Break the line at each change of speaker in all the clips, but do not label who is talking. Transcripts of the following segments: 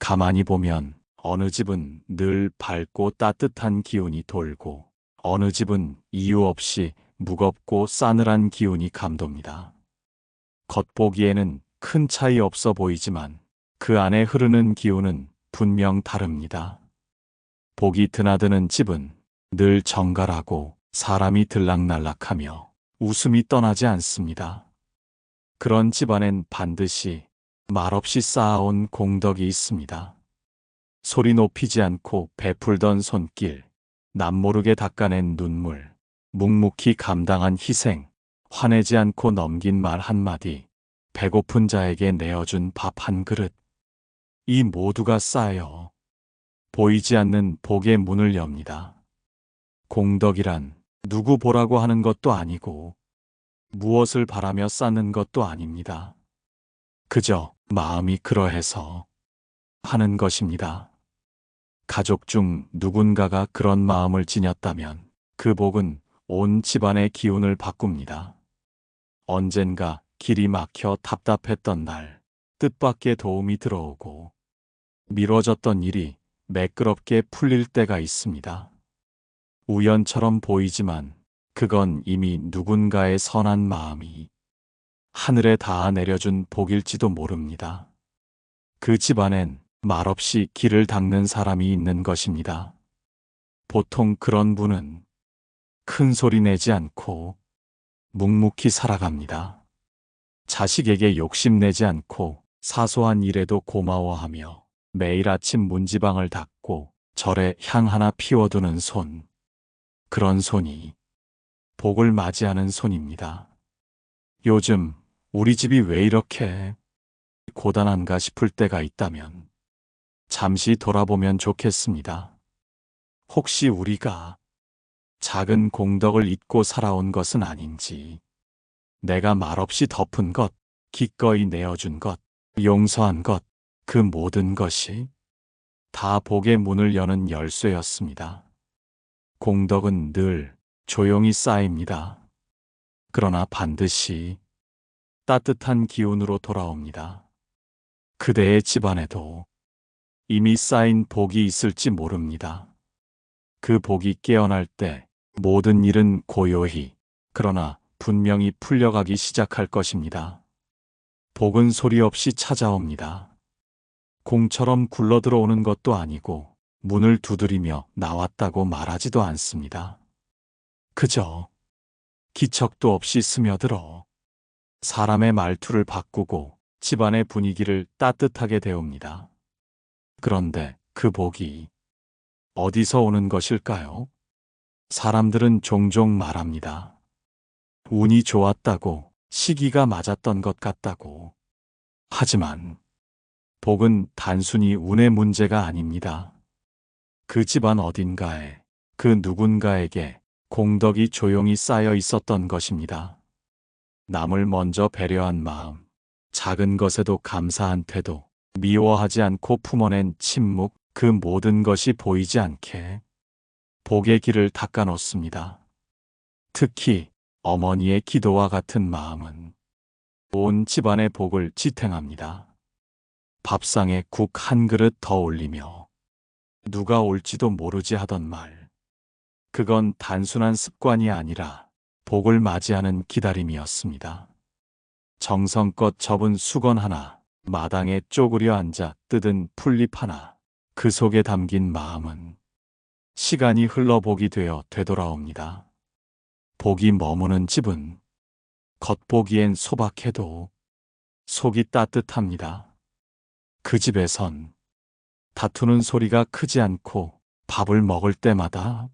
가만히 보면 어느 집은 늘 밝고 따뜻한 기운이 돌고 어느 집은 이유 없이 무겁고 싸늘한 기운이 감돕니다. 겉보기에는 큰 차이 없어 보이지만 그 안에 흐르는 기운은 분명 다릅니다. 복이 드나드는 집은 늘 정갈하고 사람이 들락날락하며 웃음이 떠나지 않습니다. 그런 집안엔 반드시 말없이 쌓아온 공덕이 있습니다. 소리 높이지 않고 베풀던 손길, 남모르게 닦아낸 눈물, 묵묵히 감당한 희생, 화내지 않고 넘긴 말 한마디, 배고픈 자에게 내어준 밥 한 그릇. 이 모두가 쌓여 보이지 않는 복의 문을 엽니다. 공덕이란 누구 보라고 하는 것도 아니고 무엇을 바라며 쌓는 것도 아닙니다. 그저 마음이 그러해서 하는 것입니다. 가족 중 누군가가 그런 마음을 지녔다면 그 복은 온 집안의 기운을 바꿉니다. 언젠가 길이 막혀 답답했던 날, 뜻밖의 도움이 들어오고 미뤄졌던 일이 매끄럽게 풀릴 때가 있습니다. 우연처럼 보이지만 그건 이미 누군가의 선한 마음이 하늘에 닿아 내려준 복일지도 모릅니다. 그 집안엔 말없이 길을 닦는 사람이 있는 것입니다. 보통 그런 분은 큰 소리 내지 않고 묵묵히 살아갑니다. 자식에게 욕심내지 않고 사소한 일에도 고마워하며 매일 아침 문지방을 닦고 절에 향 하나 피워두는 손. 그런 손이 복을 맞이하는 손입니다. 요즘 우리 집이 왜 이렇게 고단한가 싶을 때가 있다면 잠시 돌아보면 좋겠습니다. 혹시 우리가 작은 공덕을 잊고 살아온 것은 아닌지, 내가 말없이 덮은 것, 기꺼이 내어준 것, 용서한 것, 그 모든 것이 다 복의 문을 여는 열쇠였습니다. 공덕은 늘 조용히 쌓입니다. 그러나 반드시 따뜻한 기운으로 돌아옵니다. 그대의 집안에도 이미 쌓인 복이 있을지 모릅니다. 그 복이 깨어날 때 모든 일은 고요히, 그러나 분명히 풀려가기 시작할 것입니다. 복은 소리 없이 찾아옵니다. 공처럼 굴러들어오는 것도 아니고 문을 두드리며 나왔다고 말하지도 않습니다. 그저 기척도 없이 스며들어 사람의 말투를 바꾸고 집안의 분위기를 따뜻하게 데웁니다. 그런데 그 복이 어디서 오는 것일까요? 사람들은 종종 말합니다. 운이 좋았다고, 시기가 맞았던 것 같다고. 하지만 복은 단순히 운의 문제가 아닙니다. 그 집안 어딘가에, 그 누군가에게 공덕이 조용히 쌓여 있었던 것입니다. 남을 먼저 배려한 마음, 작은 것에도 감사한 태도, 미워하지 않고 품어낸 침묵, 그 모든 것이 보이지 않게 복의 길을 닦아놓습니다. 특히 어머니의 기도와 같은 마음은 온 집안의 복을 지탱합니다. 밥상에 국 한 그릇 더 올리며 누가 올지도 모르지 하던 말. 그건 단순한 습관이 아니라 복을 맞이하는 기다림이었습니다. 정성껏 접은 수건 하나, 마당에 쪼그려 앉아 뜯은 풀잎 하나, 그 속에 담긴 마음은 시간이 흘러 복이 되어 되돌아옵니다. 복이 머무는 집은 겉보기엔 소박해도 속이 따뜻합니다. 그 집에선 다투는 소리가 크지 않고 밥을 먹을 때마다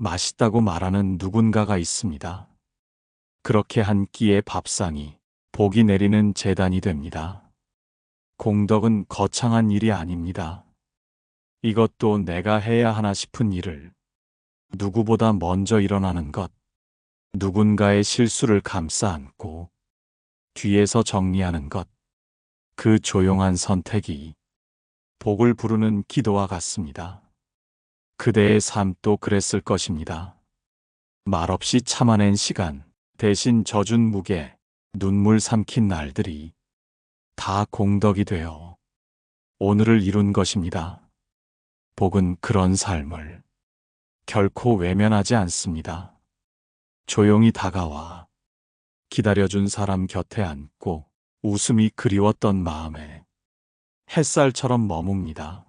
맛있다고 말하는 누군가가 있습니다. 그렇게 한 끼의 밥상이 복이 내리는 재단이 됩니다. 공덕은 거창한 일이 아닙니다. 이것도 내가 해야 하나 싶은 일을 누구보다 먼저 일어나는 것, 누군가의 실수를 감싸 안고 뒤에서 정리하는 것, 그 조용한 선택이 복을 부르는 기도와 같습니다. 그대의 삶도 그랬을 것입니다. 말없이 참아낸 시간, 대신 져준 무게, 눈물 삼킨 날들이 다 공덕이 되어 오늘을 이룬 것입니다. 복은 그런 삶을 결코 외면하지 않습니다. 조용히 다가와 기다려준 사람 곁에 앉고 웃음이 그리웠던 마음에 햇살처럼 머뭅니다.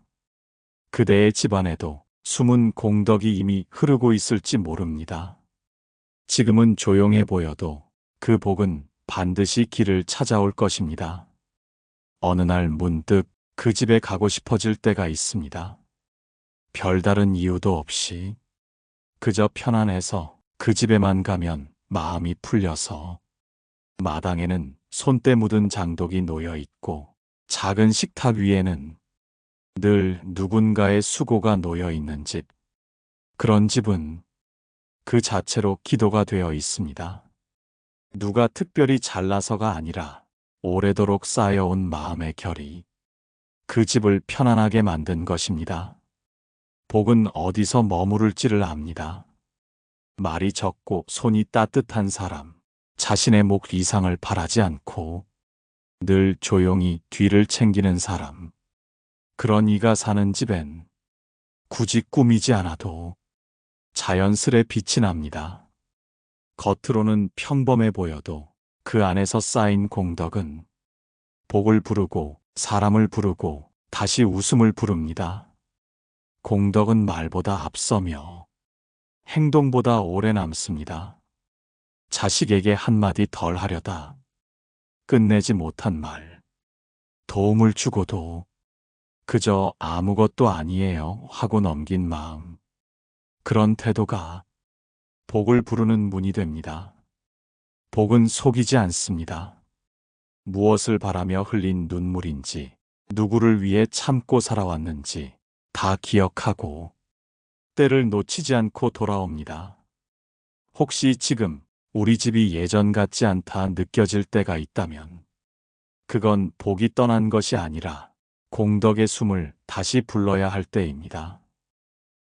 그대의 집안에도 숨은 공덕이 이미 흐르고 있을지 모릅니다. 지금은 조용해 보여도 그 복은 반드시 길을 찾아올 것입니다. 어느 날 문득 그 집에 가고 싶어질 때가 있습니다. 별다른 이유도 없이 그저 편안해서 그 집에만 가면 마음이 풀려서 마당에는 손때 묻은 장독이 놓여 있고 작은 식탁 위에는 늘 누군가의 수고가 놓여 있는 집. 그런 집은 그 자체로 기도가 되어 있습니다. 누가 특별히 잘나서가 아니라 오래도록 쌓여온 마음의 결이 그 집을 편안하게 만든 것입니다. 복은 어디서 머무를지를 압니다. 말이 적고 손이 따뜻한 사람, 자신의 목 이상을 바라지 않고 늘 조용히 뒤를 챙기는 사람, 그런 이가 사는 집엔 굳이 꾸미지 않아도 자연스레 빛이 납니다. 겉으로는 평범해 보여도 그 안에서 쌓인 공덕은 복을 부르고 사람을 부르고 다시 웃음을 부릅니다. 공덕은 말보다 앞서며 행동보다 오래 남습니다. 자식에게 한마디 덜 하려다 끝내지 못한 말, 도움을 주고도 그저 아무것도 아니에요 하고 넘긴 마음, 그런 태도가 복을 부르는 문이 됩니다. 복은 속이지 않습니다. 무엇을 바라며 흘린 눈물인지, 누구를 위해 참고 살아왔는지 다 기억하고 때를 놓치지 않고 돌아옵니다. 혹시 지금 우리 집이 예전 같지 않다 느껴질 때가 있다면 그건 복이 떠난 것이 아니라 공덕의 숨을 다시 불러야 할 때입니다.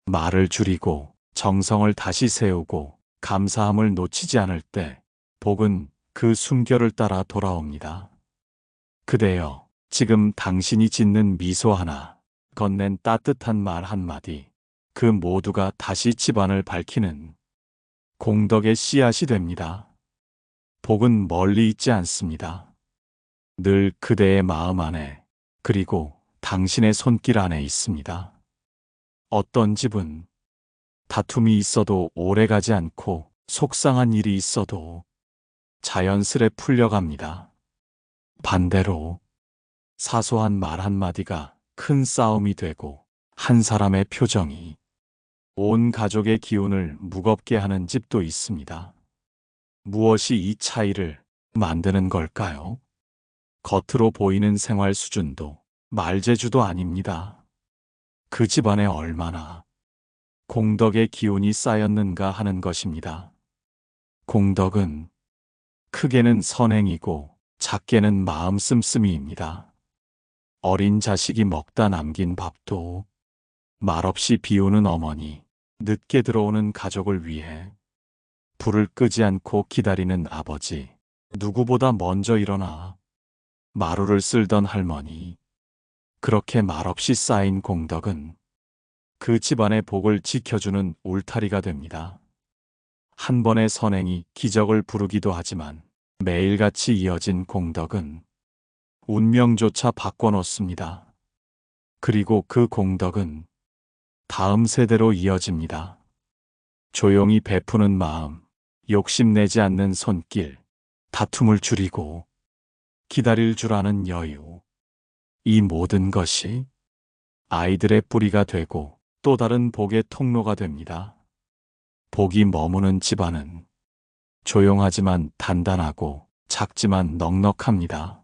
말을 줄이고 정성을 다시 세우고 감사함을 놓치지 않을 때 복은 그 숨결을 따라 돌아옵니다. 그대여, 지금 당신이 짓는 미소 하나, 건넨 따뜻한 말 한마디, 그 모두가 다시 집안을 밝히는 공덕의 씨앗이 됩니다. 복은 멀리 있지 않습니다. 늘 그대의 마음 안에, 그리고 당신의 손길 안에 있습니다. 어떤 집은 다툼이 있어도 오래가지 않고 속상한 일이 있어도 자연스레 풀려갑니다. 반대로 사소한 말 한마디가 큰 싸움이 되고 한 사람의 표정이 온 가족의 기운을 무겁게 하는 집도 있습니다. 무엇이 이 차이를 만드는 걸까요? 겉으로 보이는 생활 수준도 말재주도 아닙니다. 그 집안에 얼마나 공덕의 기운이 쌓였는가 하는 것입니다. 공덕은 크게는 선행이고 작게는 마음 씀씀이입니다. 어린 자식이 먹다 남긴 밥도 말없이 비우는 어머니, 늦게 들어오는 가족을 위해 불을 끄지 않고 기다리는 아버지, 누구보다 먼저 일어나 마루를 쓸던 할머니, 그렇게 말없이 쌓인 공덕은 그 집안의 복을 지켜주는 울타리가 됩니다. 한 번의 선행이 기적을 부르기도 하지만 매일같이 이어진 공덕은 운명조차 바꿔놓습니다. 그리고 그 공덕은 다음 세대로 이어집니다. 조용히 베푸는 마음, 욕심내지 않는 손길, 다툼을 줄이고 기다릴 줄 아는 여유, 이 모든 것이 아이들의 뿌리가 되고 또 다른 복의 통로가 됩니다. 복이 머무는 집안은 조용하지만 단단하고 작지만 넉넉합니다.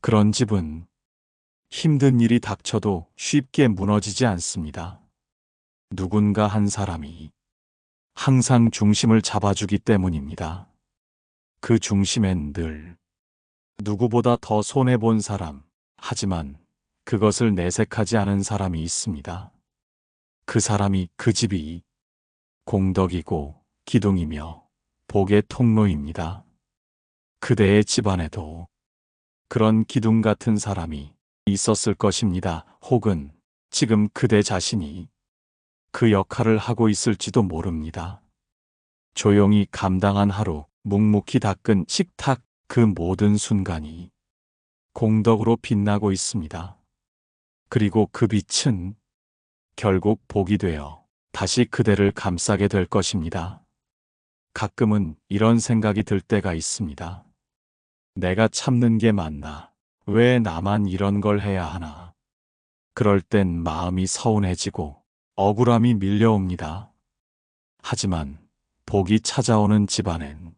그런 집은 힘든 일이 닥쳐도 쉽게 무너지지 않습니다. 누군가 한 사람이 항상 중심을 잡아주기 때문입니다. 그 중심엔 늘 누구보다 더 손해본 사람, 하지만 그것을 내색하지 않은 사람이 있습니다. 그 사람이 그 집이 공덕이고 기둥이며 복의 통로입니다. 그대의 집안에도 그런 기둥 같은 사람이 있었을 것입니다. 혹은 지금 그대 자신이 그 역할을 하고 있을지도 모릅니다. 조용히 감당한 하루, 묵묵히 닦은 식탁, 그 모든 순간이 공덕으로 빛나고 있습니다. 그리고 그 빛은 결국 복이 되어 다시 그대를 감싸게 될 것입니다. 가끔은 이런 생각이 들 때가 있습니다. 내가 참는 게 맞나? 왜 나만 이런 걸 해야 하나? 그럴 땐 마음이 서운해지고 억울함이 밀려옵니다. 하지만 복이 찾아오는 집안엔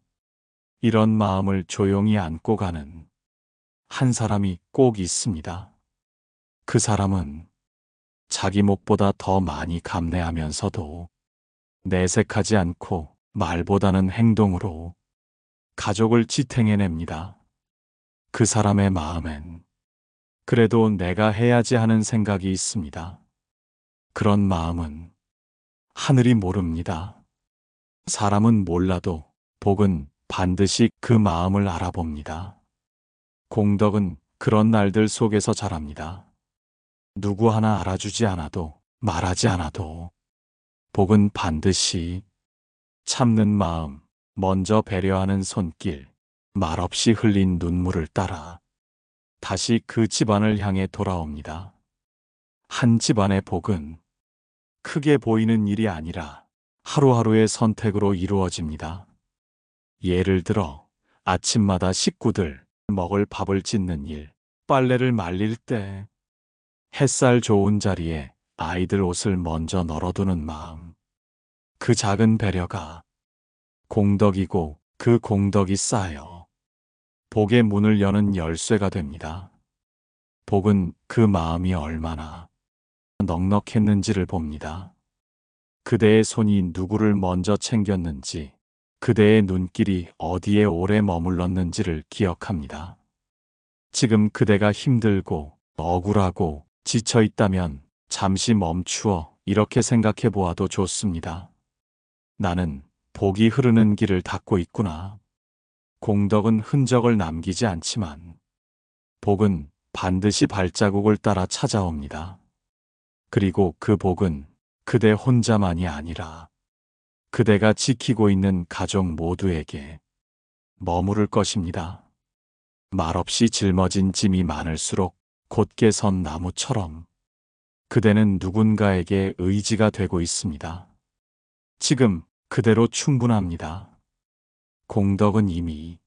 이런 마음을 조용히 안고 가는 한 사람이 꼭 있습니다. 그 사람은 자기 몫보다 더 많이 감내하면서도 내색하지 않고 말보다는 행동으로 가족을 지탱해냅니다. 그 사람의 마음엔 그래도 내가 해야지 하는 생각이 있습니다. 그런 마음은 하늘이 모릅니다. 사람은 몰라도 복은 반드시 그 마음을 알아봅니다. 공덕은 그런 날들 속에서 자랍니다. 누구 하나 알아주지 않아도, 말하지 않아도 복은 반드시 참는 마음, 먼저 배려하는 손길, 말없이 흘린 눈물을 따라 다시 그 집안을 향해 돌아옵니다. 한 집안의 복은 크게 보이는 일이 아니라 하루하루의 선택으로 이루어집니다. 예를 들어 아침마다 식구들 먹을 밥을 짓는 일, 빨래를 말릴 때 햇살 좋은 자리에 아이들 옷을 먼저 널어두는 마음. 그 작은 배려가 공덕이고 그 공덕이 쌓여 복의 문을 여는 열쇠가 됩니다. 복은 그 마음이 얼마나 넉넉했는지를 봅니다. 그대의 손이 누구를 먼저 챙겼는지, 그대의 눈길이 어디에 오래 머물렀는지를 기억합니다. 지금 그대가 힘들고 억울하고 지쳐 있다면 잠시 멈추어 이렇게 생각해 보아도 좋습니다. 나는 복이 흐르는 길을 닦고 있구나. 공덕은 흔적을 남기지 않지만 복은 반드시 발자국을 따라 찾아옵니다. 그리고 그 복은 그대 혼자만이 아니라 그대가 지키고 있는 가족 모두에게 머무를 것입니다. 말없이 짊어진 짐이 많을수록 곧게 선 나무처럼 그대는 누군가에게 의지가 되고 있습니다. 지금 그대로 충분합니다. 공덕은 이미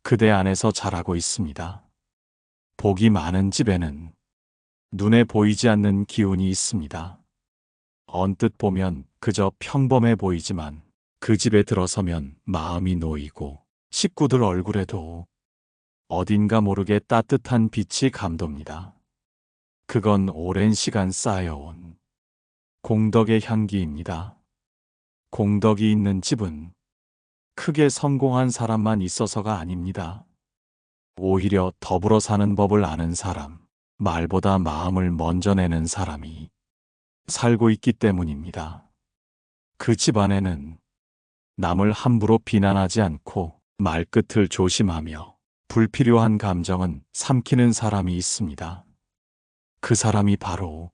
그대 안에서 자라고 있습니다. 복이 많은 집에는 눈에 보이지 않는 기운이 있습니다. 언뜻 보면 그저 평범해 보이지만 그 집에 들어서면 마음이 놓이고 식구들 얼굴에도 어딘가 모르게 따뜻한 빛이 감돕니다. 그건 오랜 시간 쌓여온 공덕의 향기입니다. 공덕이 있는 집은 크게 성공한 사람만 있어서가 아닙니다. 오히려 더불어 사는 법을 아는 사람, 말보다 마음을 먼저 내는 사람이 살고 있기 때문입니다. 그 집안에는 남을 함부로 비난하지 않고 말끝을 조심하며 불필요한 감정은 삼키는 사람이 있습니다. 그 사람이 바로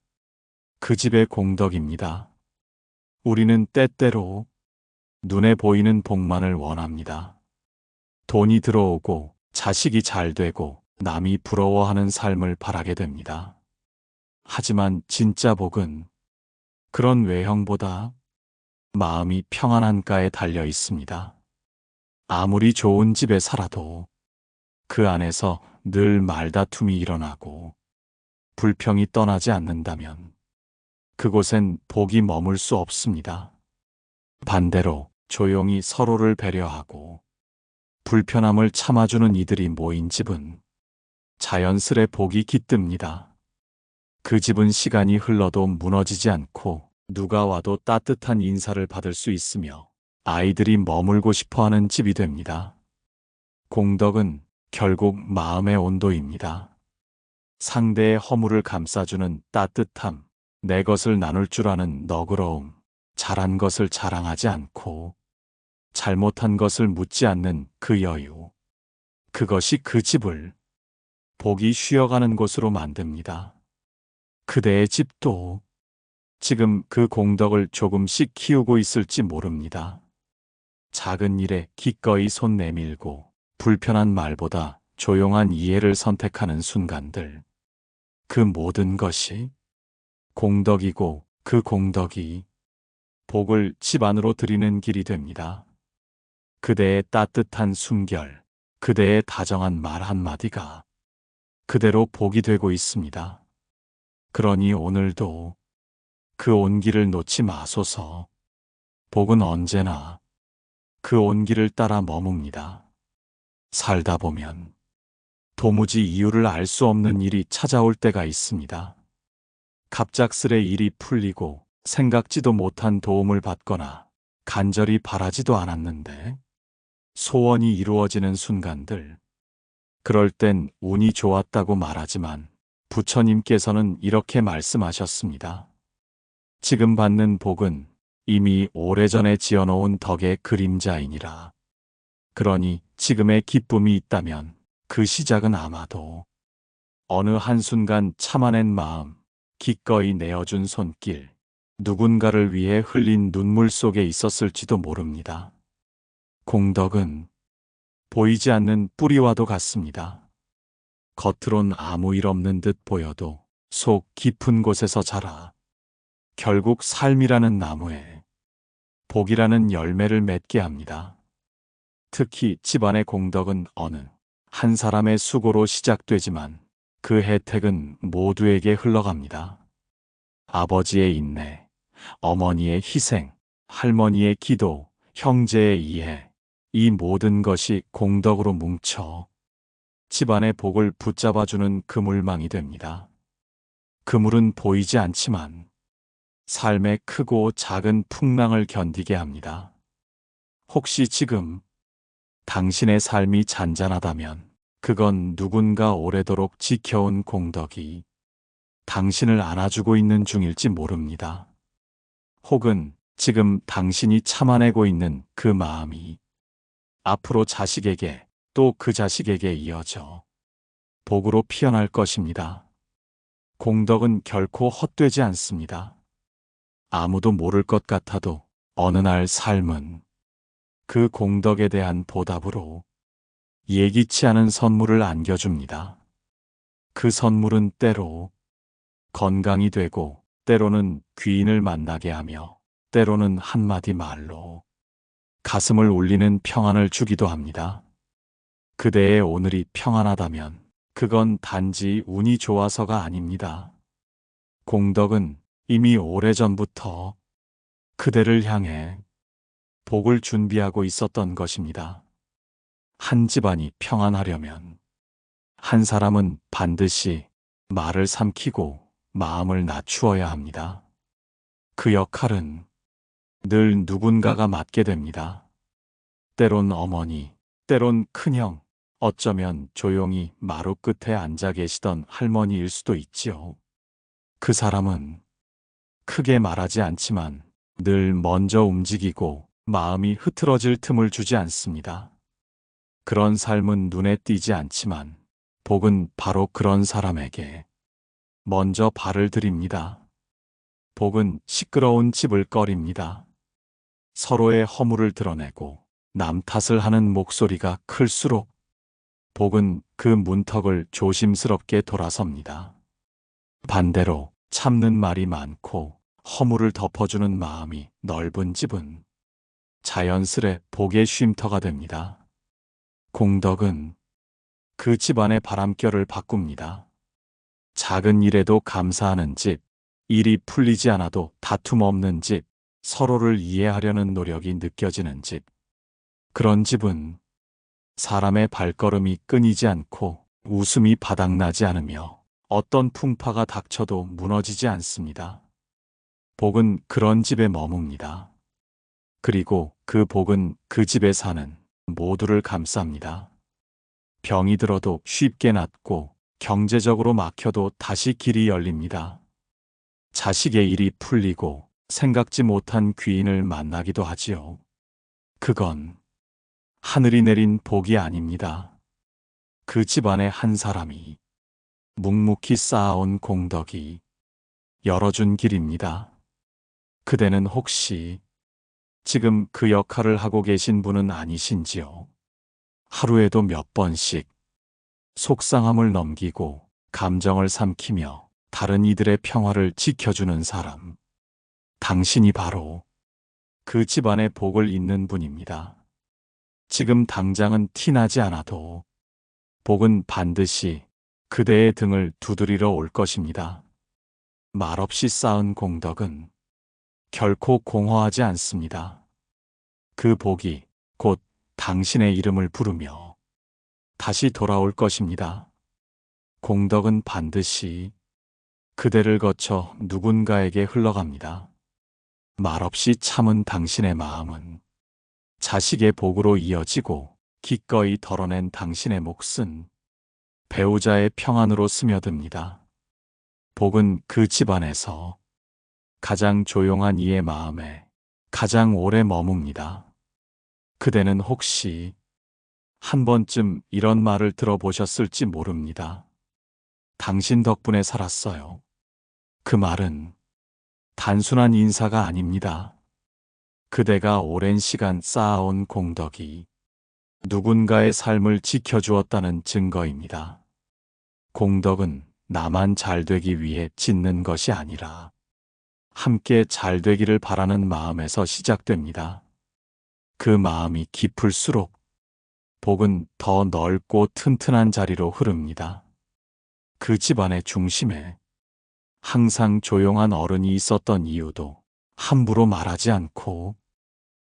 그 집의 공덕입니다. 우리는 때때로 눈에 보이는 복만을 원합니다. 돈이 들어오고 자식이 잘 되고 남이 부러워하는 삶을 바라게 됩니다. 하지만 진짜 복은 그런 외형보다 마음이 평안한가에 달려 있습니다. 아무리 좋은 집에 살아도 그 안에서 늘 말다툼이 일어나고 불평이 떠나지 않는다면 그곳엔 복이 머물 수 없습니다. 반대로 조용히 서로를 배려하고 불편함을 참아주는 이들이 모인 집은 자연스레 복이 깃듭니다. 그 집은 시간이 흘러도 무너지지 않고 누가 와도 따뜻한 인사를 받을 수 있으며 아이들이 머물고 싶어하는 집이 됩니다. 공덕은 결국 마음의 온도입니다. 상대의 허물을 감싸주는 따뜻함, 내 것을 나눌 줄 아는 너그러움, 잘한 것을 자랑하지 않고 잘못한 것을 묻지 않는 그 여유. 그것이 그 집을 복이 쉬어가는 곳으로 만듭니다. 그대의 집도 지금 그 공덕을 조금씩 키우고 있을지 모릅니다. 작은 일에 기꺼이 손 내밀고 불편한 말보다 조용한 이해를 선택하는 순간들. 그 모든 것이 공덕이고 그 공덕이 복을 집 안으로 드리는 길이 됩니다. 그대의 따뜻한 숨결, 그대의 다정한 말 한마디가 그대로 복이 되고 있습니다. 그러니 오늘도 그 온기를 놓지 마소서. 복은 언제나 그 온기를 따라 머뭅니다. 살다 보면 도무지 이유를 알 수 없는 일이 찾아올 때가 있습니다. 갑작스레 일이 풀리고 생각지도 못한 도움을 받거나 간절히 바라지도 않았는데 소원이 이루어지는 순간들. 그럴 땐 운이 좋았다고 말하지만 부처님께서는 이렇게 말씀하셨습니다. 지금 받는 복은 이미 오래전에 지어놓은 덕의 그림자이니라. 그러니 지금의 기쁨이 있다면 그 시작은 아마도 어느 한순간 참아낸 마음, 기꺼이 내어준 손길, 누군가를 위해 흘린 눈물 속에 있었을지도 모릅니다. 공덕은 보이지 않는 뿌리와도 같습니다. 겉으론 아무 일 없는 듯 보여도 속 깊은 곳에서 자라 결국 삶이라는 나무에 복이라는 열매를 맺게 합니다. 특히 집안의 공덕은 어느 한 사람의 수고로 시작되지만 그 혜택은 모두에게 흘러갑니다. 아버지의 인내, 어머니의 희생, 할머니의 기도, 형제의 이해, 이 모든 것이 공덕으로 뭉쳐 집안의 복을 붙잡아주는 그물망이 됩니다. 그물은 보이지 않지만 삶의 크고 작은 풍랑을 견디게 합니다. 혹시 지금 당신의 삶이 잔잔하다면 그건 누군가 오래도록 지켜온 공덕이 당신을 안아주고 있는 중일지 모릅니다. 혹은 지금 당신이 참아내고 있는 그 마음이 앞으로 자식에게 또 그 자식에게 이어져 복으로 피어날 것입니다. 공덕은 결코 헛되지 않습니다. 아무도 모를 것 같아도 어느 날 삶은 그 공덕에 대한 보답으로 예기치 않은 선물을 안겨줍니다. 그 선물은 때로 건강이 되고 때로는 귀인을 만나게 하며 때로는 한마디 말로 가슴을 울리는 평안을 주기도 합니다. 그대의 오늘이 평안하다면 그건 단지 운이 좋아서가 아닙니다. 공덕은 이미 오래전부터 그대를 향해 복을 준비하고 있었던 것입니다. 한 집안이 평안하려면 한 사람은 반드시 말을 삼키고 마음을 낮추어야 합니다. 그 역할은 늘 누군가가 맡게 됩니다. 때론 어머니, 때론 큰형, 어쩌면 조용히 마루 끝에 앉아 계시던 할머니일 수도 있지요. 그 사람은 크게 말하지 않지만 늘 먼저 움직이고 마음이 흐트러질 틈을 주지 않습니다. 그런 삶은 눈에 띄지 않지만 복은 바로 그런 사람에게 먼저 발을 들입니다. 복은 시끄러운 집을 꺼립니다. 서로의 허물을 드러내고 남 탓을 하는 목소리가 클수록 복은 그 문턱을 조심스럽게 돌아섭니다. 반대로 참는 말이 많고 허물을 덮어주는 마음이 넓은 집은 자연스레 복의 쉼터가 됩니다. 공덕은 그 집안의 바람결을 바꿉니다. 작은 일에도 감사하는 집, 일이 풀리지 않아도 다툼 없는 집, 서로를 이해하려는 노력이 느껴지는 집. 그런 집은 사람의 발걸음이 끊이지 않고 웃음이 바닥나지 않으며 어떤 풍파가 닥쳐도 무너지지 않습니다. 복은 그런 집에 머뭅니다. 그리고 그 복은 그 집에 사는 모두를 감쌉니다. 병이 들어도 쉽게 낫고 경제적으로 막혀도 다시 길이 열립니다. 자식의 일이 풀리고 생각지 못한 귀인을 만나기도 하지요. 그건 하늘이 내린 복이 아닙니다. 그 집안의 한 사람이 묵묵히 쌓아온 공덕이 열어준 길입니다. 그대는 혹시 지금 그 역할을 하고 계신 분은 아니신지요? 하루에도 몇 번씩 속상함을 넘기고 감정을 삼키며 다른 이들의 평화를 지켜주는 사람. 당신이 바로 그 집안의 복을 잇는 분입니다. 지금 당장은 티나지 않아도 복은 반드시 그대의 등을 두드리러 올 것입니다. 말없이 쌓은 공덕은 결코 공허하지 않습니다. 그 복이 곧 당신의 이름을 부르며 다시 돌아올 것입니다. 공덕은 반드시 그대를 거쳐 누군가에게 흘러갑니다. 말없이 참은 당신의 마음은 자식의 복으로 이어지고 기꺼이 덜어낸 당신의 몫은 배우자의 평안으로 스며듭니다. 복은 그 집안에서 가장 조용한 이의 마음에 가장 오래 머뭅니다. 그대는 혹시 한 번쯤 이런 말을 들어보셨을지 모릅니다. 당신 덕분에 살았어요. 그 말은 단순한 인사가 아닙니다. 그대가 오랜 시간 쌓아온 공덕이 누군가의 삶을 지켜주었다는 증거입니다. 공덕은 나만 잘 되기 위해 짓는 것이 아니라 함께 잘 되기를 바라는 마음에서 시작됩니다. 그 마음이 깊을수록 복은 더 넓고 튼튼한 자리로 흐릅니다. 그 집안의 중심에 항상 조용한 어른이 있었던 이유도 함부로 말하지 않고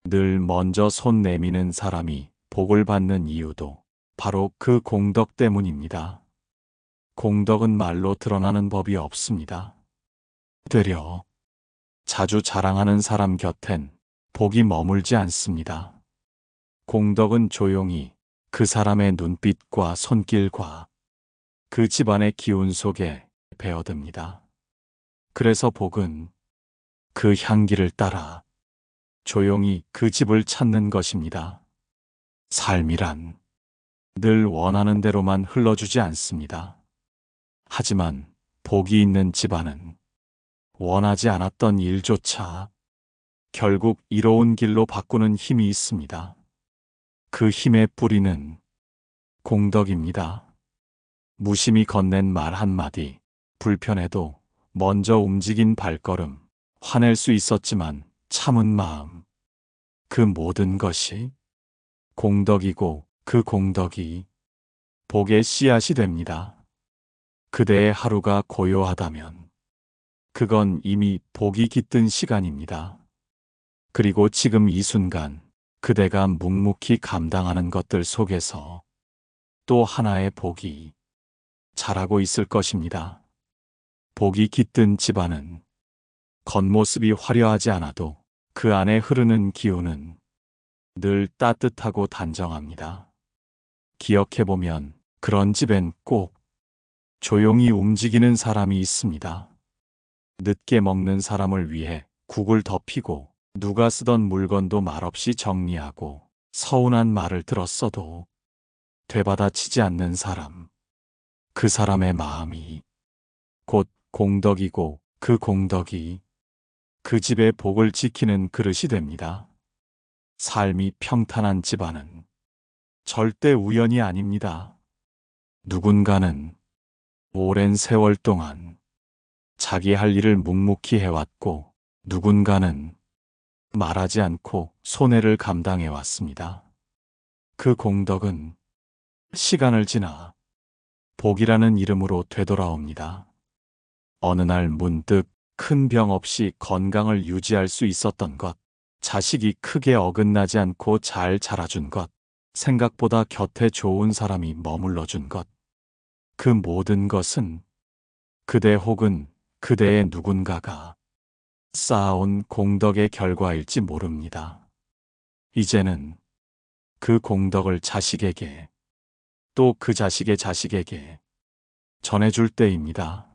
늘 먼저 손 내미는 사람이 복을 받는 이유도 바로 그 공덕 때문입니다. 공덕은 말로 드러나는 법이 없습니다. 되려 자주 자랑하는 사람 곁엔 복이 머물지 않습니다. 공덕은 조용히 그 사람의 눈빛과 손길과 그 집안의 기운 속에 배어듭니다. 그래서 복은 그 향기를 따라 조용히 그 집을 찾는 것입니다. 삶이란 늘 원하는 대로만 흘러주지 않습니다. 하지만 복이 있는 집안은 원하지 않았던 일조차 결국 이로운 길로 바꾸는 힘이 있습니다. 그 힘의 뿌리는 공덕입니다. 무심히 건넨 말 한마디, 불편해도 먼저 움직인 발걸음, 화낼 수 있었지만 참은 마음, 그 모든 것이 공덕이고 그 공덕이 복의 씨앗이 됩니다. 그대의 하루가 고요하다면 그건 이미 복이 깃든 시간입니다. 그리고 지금 이 순간 그대가 묵묵히 감당하는 것들 속에서 또 하나의 복이 자라고 있을 것입니다. 복이 깃든 집안은 겉모습이 화려하지 않아도 그 안에 흐르는 기운은 늘 따뜻하고 단정합니다. 기억해보면 그런 집엔 꼭 조용히 움직이는 사람이 있습니다. 늦게 먹는 사람을 위해 국을 덮이고 누가 쓰던 물건도 말없이 정리하고 서운한 말을 들었어도 되받아치지 않는 사람. 그 사람의 마음이 곧 공덕이고 그 공덕이 그 집의 복을 지키는 그릇이 됩니다. 삶이 평탄한 집안은 절대 우연이 아닙니다. 누군가는 오랜 세월 동안 자기 할 일을 묵묵히 해왔고 누군가는 말하지 않고 손해를 감당해 왔습니다. 그 공덕은 시간을 지나 복이라는 이름으로 되돌아옵니다. 어느 날 문득 큰 병 없이 건강을 유지할 수 있었던 것, 자식이 크게 어긋나지 않고 잘 자라준 것, 생각보다 곁에 좋은 사람이 머물러준 것, 그 모든 것은 그대 혹은 그대의 누군가가 쌓아온 공덕의 결과일지 모릅니다. 이제는 그 공덕을 자식에게 또 그 자식의 자식에게 전해줄 때입니다.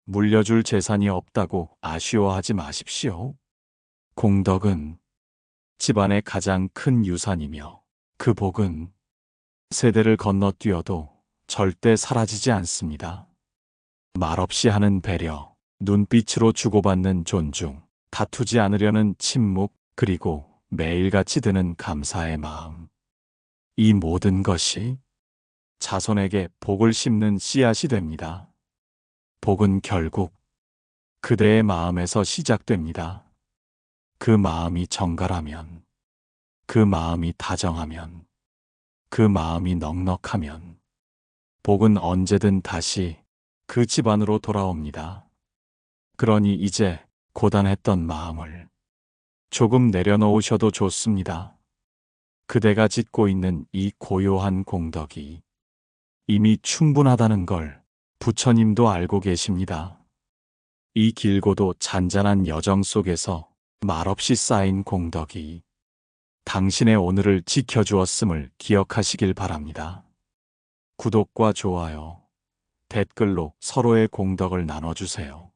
물려줄 재산이 없다고 아쉬워하지 마십시오. 공덕은 집안의 가장 큰 유산이며 그 복은 세대를 건너뛰어도 절대 사라지지 않습니다. 말없이 하는 배려, 눈빛으로 주고받는 존중, 다투지 않으려는 침묵, 그리고 매일같이 드는 감사의 마음. 이 모든 것이 자손에게 복을 심는 씨앗이 됩니다. 복은 결국 그대의 마음에서 시작됩니다. 그 마음이 정갈하면, 그 마음이 다정하면, 그 마음이 넉넉하면, 복은 언제든 다시 그 집안으로 돌아옵니다. 그러니 이제 고단했던 마음을 조금 내려놓으셔도 좋습니다. 그대가 짓고 있는 이 고요한 공덕이 이미 충분하다는 걸 부처님도 알고 계십니다. 이 길고도 잔잔한 여정 속에서 말없이 쌓인 공덕이 당신의 오늘을 지켜주었음을 기억하시길 바랍니다. 구독과 좋아요, 댓글로 서로의 공덕을 나눠주세요.